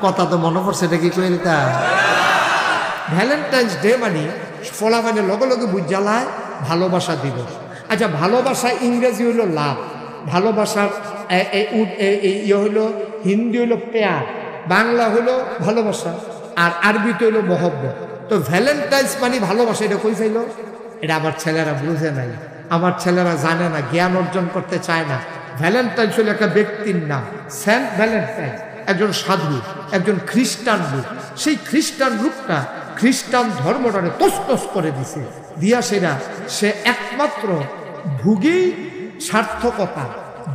কথা তো মনে পড়ছে, এটা কি কই তা ভ্যালেন্টাইন্স ডে মানে ফলা মানে লগে লগে বুঝালায় ভালোবাসা দিবস। আচ্ছা, ভালোবাসা ইংরেজি হইল লাভ, ভালোবাসার ইয়ে হইল হিন্দি হইল পেয়ার, বাংলা হইল ভালোবাসা, আর আরবিতে হইল মহব্বত। তো ভ্যালেন্টাইন্স মানে ভালোবাসা, এটা কই চাইল? এটা আমার ছেলেরা বুঝে নাই, আমার ছেলেরা জানে না, জ্ঞান অর্জন করতে চায় না। ভ্যালেন্টাইন্স হলো একটা ব্যক্তির নাম, সেন্ট ভ্যালেন্টাইন্স, একজন সাধু, একজন খ্রিস্টান লোক। সেই খ্রিস্টান লোকটা খ্রিস্টান ধর্মটারে তসতস করে দিছে, দিয়া সেরা সে একমাত্র ভুগি সার্থকতা,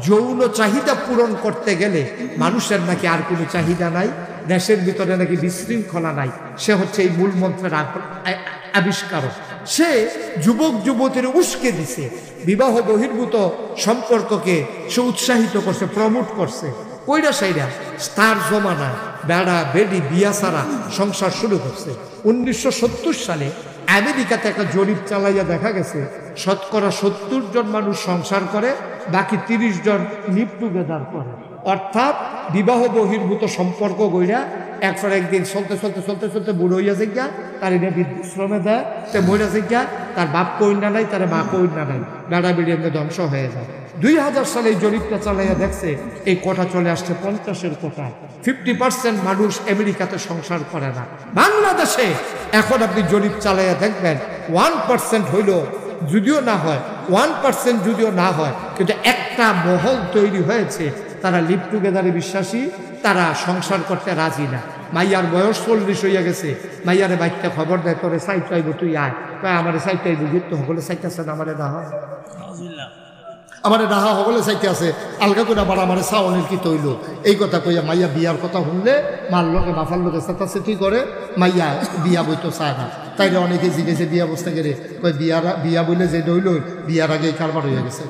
যৌন চাহিদা পূরণ করতে গেলে মানুষের নাকি আর কোনো চাহিদা নাই, দেশের ভিতরে নাকি বিশৃঙ্খলা নাই। সে হচ্ছে এই মূল মন্ত্রের আবিষ্কারক। সে যুবক যুবতীর উস্কে দিছে, বিবাহ বহির্ভূত সম্পর্ককে সে উৎসাহিত করছে, প্রমোট করছে। কইরা সাইরা তার জমানা বেড়া বেডি বিয়া সারা সংসার শুরু করছে। 1970 সালে আমেরিকাতে একটা জরিপ চালাইয়া দেখা গেছে 70% জন মানুষ সংসার করে, বাকি 30 জন লিভ টুগেদার করে। অর্থাৎ বিবাহ বহির্ভূত সম্পর্ক গইরা একবার একদিন চলতে চলতে চলতে চলতে বুড়ো হইয়া যাইয়া, তার এটা বৃদ্ধাশ্রমে দেয়, সে মহিলা যাইয়া, তার বাপ কইনা নাই, তার মা কইনা নাই, বেড়া বেড়ি ধ্বংস হয়ে যায়। 2000 সালে এই জরিপটা চালাইয়া দেখছে এই কোটা চলে আসছে 50-এর কোটায়। 50% মানুষ আমেরিকাতে সংসার করে না। বাংলাদেশে এখন আপনি জরিপ চালাইয়া দেখবেন 1% হইল, যদিও না হয় 1% যদিও না হয়, কিন্তু একটা মহল তৈরি হয়েছে, তারা লিভ টুগেদারে বিশ্বাসী, তারা সংসার করতে রাজি না। মাইয়ার বয়স 40 হইয়া গেছে, মাইয়ারে বাইকটা খবর দেয়, তোরে সাইট চাইব, তুই আয়, কয় আমার সাইট চাইব, তো সকলে সাইটেছেন, আমার ডাহা আমার ডাহা সকলে চাইতে আছে, আলগা করে আবার আমার চাউনের কি তৈল, এই কথা কইয়া মাইয়া বিয়ার কথা শুনলে মার লোকে বাফার লোকে চেঁচাচেঁচি করে, মাইয়া বিয়া বইতো চায় না। তাইলে অনেকে জিজ্ঞেসে বিয়া বসতে গেলে কই বিয়া বইলে যে দইল বিয়ার আগে কারবার হয়ে গেছে।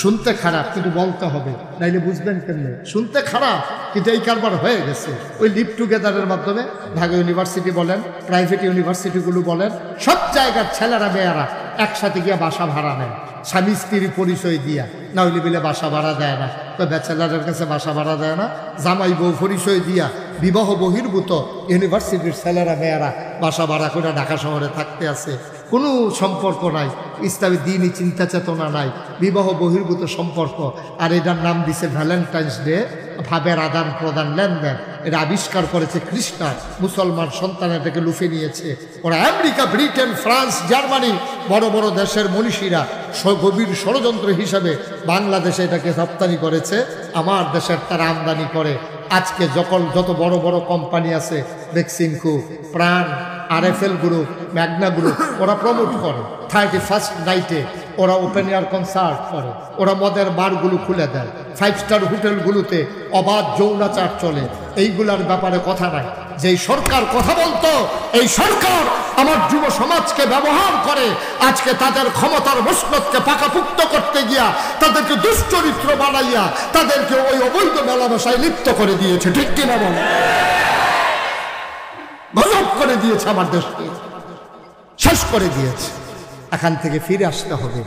শুনতে খারাপ কিন্তু বলতে হবে, নাইলে বুঝবেন কেমনে। শুনতে খারাপ কিন্তু এই কারবার হয়ে গেছে। ওই লিভ টুগেদারের মাধ্যমে ঢাকা ইউনিভার্সিটি বলেন, প্রাইভেট ইউনিভার্সিটিগুলো বলেন, সব জায়গার ছেলেরা মেয়েরা একসাথে গিয়ে বাসা ভাড়া নেয়, স্বামী স্ত্রীর পরিচয় দিয়া, না হইলে বিলে বাসা ভাড়া দেয় না। তো ব্যাচেলারের কাছে বাসা ভাড়া দেয় না, জামাই বউ পরিচয় দিয়া বিবাহ বহির্ভূত ইউনিভার্সিটির ছেলেরা মেয়েরা বাসা ভাড়া করে ঢাকা শহরে থাকতে আছে। কোনো সম্পর্ক নাই, ইসলামী দিনই চিন্তা চেতনা নাই, বিবাহ বহির্ভূত সম্পর্ক। আর এটার নাম দিছে ভ্যালেন্টাইন্স ডে, ভাবের আদান প্রদান, লেনদেন। এটা আবিষ্কার করেছে খ্রিস্টান, মুসলমান সন্তান এটাকে লুফে নিয়েছে। ওরা আমেরিকা, ব্রিটেন, ফ্রান্স, জার্মানি, বড় বড় দেশের মনীষীরা গভীর ষড়যন্ত্র হিসাবে বাংলাদেশে এটাকে রপ্তানি করেছে, আমার দেশের তারা আমদানি করে। আজকে যত বড় বড় কোম্পানি আছে, বেক্সিমকো, প্রাণ, RFL গ্রুপ, ম্যাগনা গ্রুপ, ওরা প্রমোট করে। 31st নাইটে ওরা ওপেন এয়ার কনসার্ট করে, ওরা মদের বারগুলো খুলে দেয়, 5 স্টার হোটেলগুলোতে অবাধ যৌনাচার চলে। এইগুলার ব্যাপারে কথা নাই। যেই সরকার কথা বলতো, এই সরকার আমার যুব সমাজকে ব্যবহার করে আজকে তাদের ক্ষমতার মসনদকে পাকাপুক্ত করতে গিয়া তাদেরকে দুশ্চরিত্র বানাইয়া তাদেরকে ওই অবৈধ মেলামেশায় লিপ্ত করে দিয়েছে। ঠিক কিনা বলে? গজব করে দিয়েছে, আমার দেশকে শেষ করে দিয়েছে। এখান থেকে ফিরে আসতে হবে।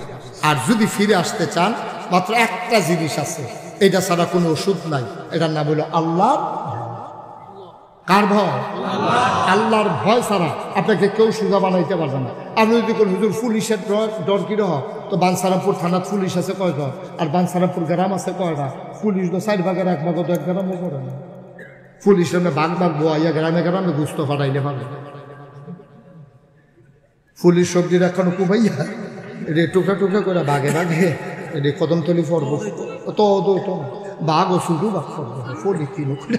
আর যদি ফিরে আসতে চান, মাত্র একটা জিনিস আছে, এটা ছাড়া কোনো ওষুধ নাই। এটার নাম হলো আল্লাহর। কার ভয়? আল্লাহর ভয় ছাড়া আপনাকে কেউ সোজা বানাইতে পারবে না। আপনি যদি কোন হুজুর পুলিশের ডর কিরো হয়, তো বানসারামপুর থানার পুলিশ আছে কয়টা, আর বানসারামপুর গ্রাম আছে কয়টা? পুলিশ তো 4 ভাগের 1 ভাগ, তো 1 গ্রামও করে না। পুলিশ ভাগ ভাগ বোয়াইয়া গ্রামে গ্রামে গুস্ত ফাটাইলে পারে। পুলিশ সবজি রাখানো কুবাইয়া এটা টুকা টুকা করে বাঘে বাঘে এটা কদমতলি পর্ব তো বাঘ ও শুধু বাঘ করবো ফলি কিলো করে